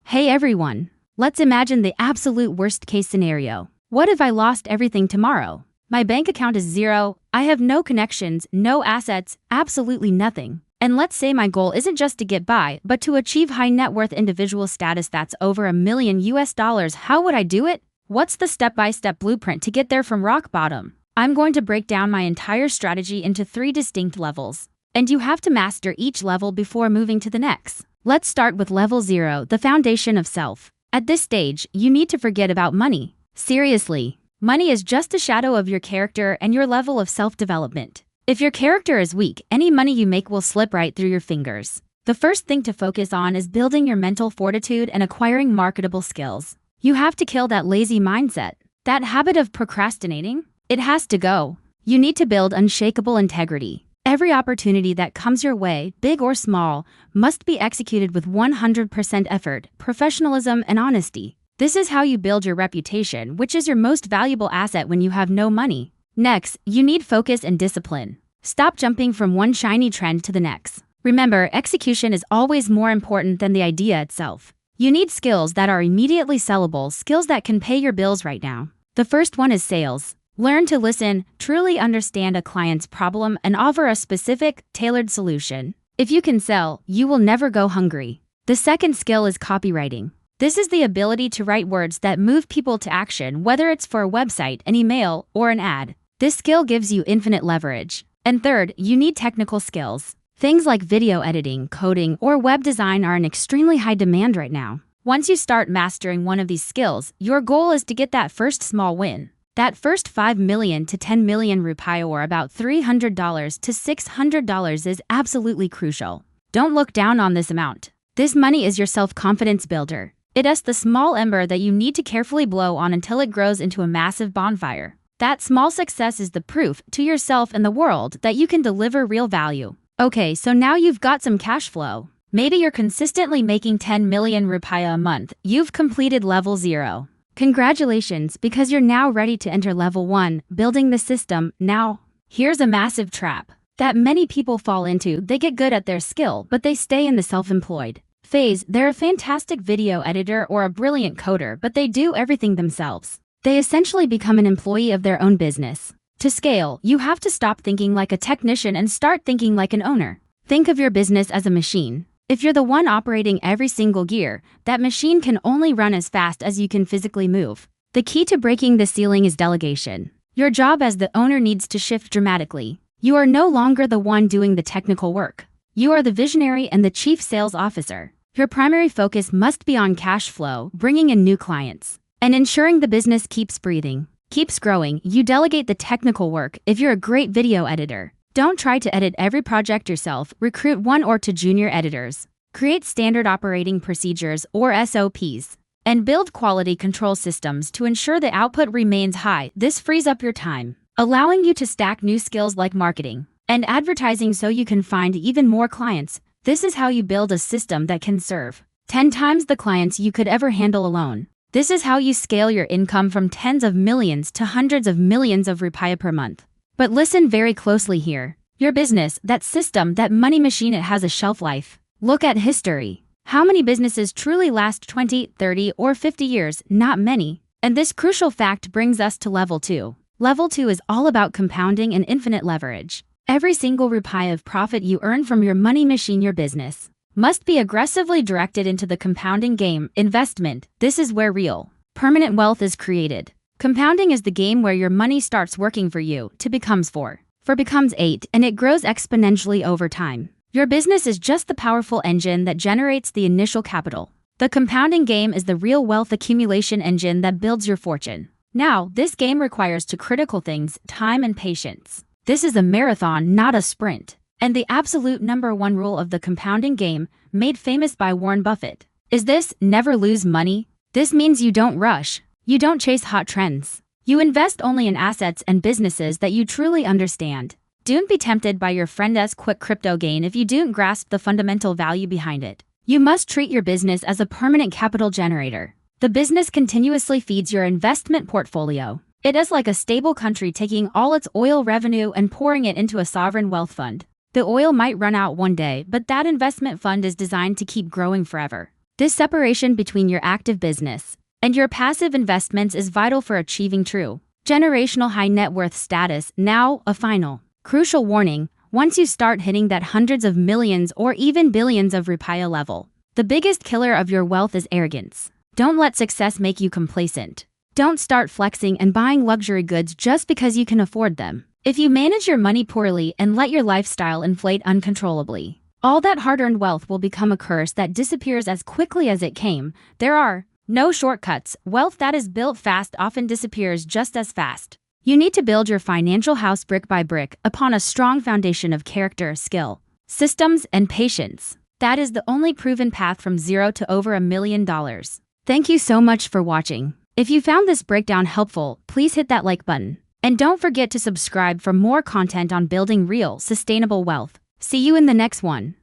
Hey everyone! Let's imagine the absolute worst case scenario. What if I lost everything tomorrow? My bank account is zero, I have no connections, no assets, absolutely nothing. And let's say my goal isn't just to get by, but to achieve high net worth individual status that's over $1 million US. How would I do it? What's the step-by-step blueprint to get there from rock bottom? I'm going to break down my entire strategy into 3 distinct levels. And you have to master each level before moving to the next. Let's start with level 0, the foundation of self. At this stage, you need to forget about money. Seriously, money is just a shadow of your character and your level of self-development. If your character is weak, any money you make will slip right through your fingers. The first thing to focus on is building your mental fortitude and acquiring marketable skills. You have to kill that lazy mindset, that habit of procrastinating. It has to go. You need to build unshakable integrity. Every opportunity that comes your way, big or small, must be executed with 100% effort, professionalism, and honesty. This is how you build your reputation, which is your most valuable asset when you have no money. Next, you need focus and discipline. Stop jumping from one shiny trend to the next. Remember, execution is always more important than the idea itself. You need skills that are immediately sellable, skills that can pay your bills right now. The first one is sales. Learn to listen, truly understand a client's problem, and offer a specific, tailored solution. If you can sell, you will never go hungry. The second skill is copywriting. This is the ability to write words that move people to action, whether it's for a website, an email, or an ad. This skill gives you infinite leverage. And third, you need technical skills. Things like video editing, coding, or web design are in extremely high demand right now. Once you start mastering one of these skills, your goal is to get that first small win. That first 5 million to 10 million rupiah, or about $300 to $600, is absolutely crucial. Don't look down on this amount. This money is your self-confidence builder. It is the small ember that you need to carefully blow on until it grows into a massive bonfire. That small success is the proof to yourself and the world that you can deliver real value. Okay, so now you've got some cash flow. Maybe you're consistently making 10 million rupiah a month. You've completed level 0. Congratulations, because you're now ready to enter level 1, building the system. Now, here's a massive trap that many people fall into. They get good at their skill, but they stay in the self-employed phase. They're a fantastic video editor or a brilliant coder, but they do everything themselves. They essentially become an employee of their own business. To scale, you have to stop thinking like a technician and start thinking like an owner. Think of your business as a machine. If you're the one operating every single gear, that machine can only run as fast as you can physically move. The key to breaking the ceiling is delegation. Your job as the owner needs to shift dramatically. You are no longer the one doing the technical work. You are the visionary and the chief sales officer. Your primary focus must be on cash flow, bringing in new clients, and ensuring the business keeps breathing, keeps growing. You delegate the technical work. If you're a great video editor, don't try to edit every project yourself. Recruit 1 or 2 junior editors. Create standard operating procedures or SOPs, and build quality control systems to ensure the output remains high. This frees up your time, allowing you to stack new skills like marketing and advertising so you can find even more clients. This is how you build a system that can serve 10 times the clients you could ever handle alone. This is how you scale your income from tens of millions to hundreds of millions of rupiah per month. But listen very closely here. Your business, that system, that money machine, it has a shelf life. Look at history. How many businesses truly last 20, 30, or 50 years? Not many. And this crucial fact brings us to level 2. Level 2 is all about compounding and infinite leverage. Every single rupiah of profit you earn from your money machine, your business, must be aggressively directed into the compounding game, investment. This is where real, permanent wealth is created. Compounding is the game where your money starts working for you, 2 becomes 4, 4 becomes 8, and it grows exponentially over time. Your business is just the powerful engine that generates the initial capital. The compounding game is the real wealth accumulation engine that builds your fortune. Now, this game requires 2 critical things: time and patience. This is a marathon, not a sprint. And the absolute #1 rule of the compounding game, made famous by Warren Buffett, is this: never lose money. This means you don't rush. You don't chase hot trends. You invest only in assets and businesses that you truly understand. Don't be tempted by your friend's quick crypto gain if you don't grasp the fundamental value behind it. You must treat your business as a permanent capital generator. The business continuously feeds your investment portfolio. It is like a stable country taking all its oil revenue and pouring it into a sovereign wealth fund. The oil might run out one day, but that investment fund is designed to keep growing forever. This separation between your active business and your passive investments is vital for achieving true generational high net worth status. Now, a final, crucial warning: once you start hitting that hundreds of millions or even billions of rupiah level, the biggest killer of your wealth is arrogance. Don't let success make you complacent. Don't start flexing and buying luxury goods just because you can afford them. If you manage your money poorly and let your lifestyle inflate uncontrollably, all that hard-earned wealth will become a curse that disappears as quickly as it came. There are no shortcuts. Wealth that is built fast often disappears just as fast. You need to build your financial house brick by brick upon a strong foundation of character, skill, systems, and patience. That is the only proven path from zero to over $1 million. Thank you so much for watching. If you found this breakdown helpful, please hit that like button. And don't forget to subscribe for more content on building real, sustainable wealth. See you in the next one.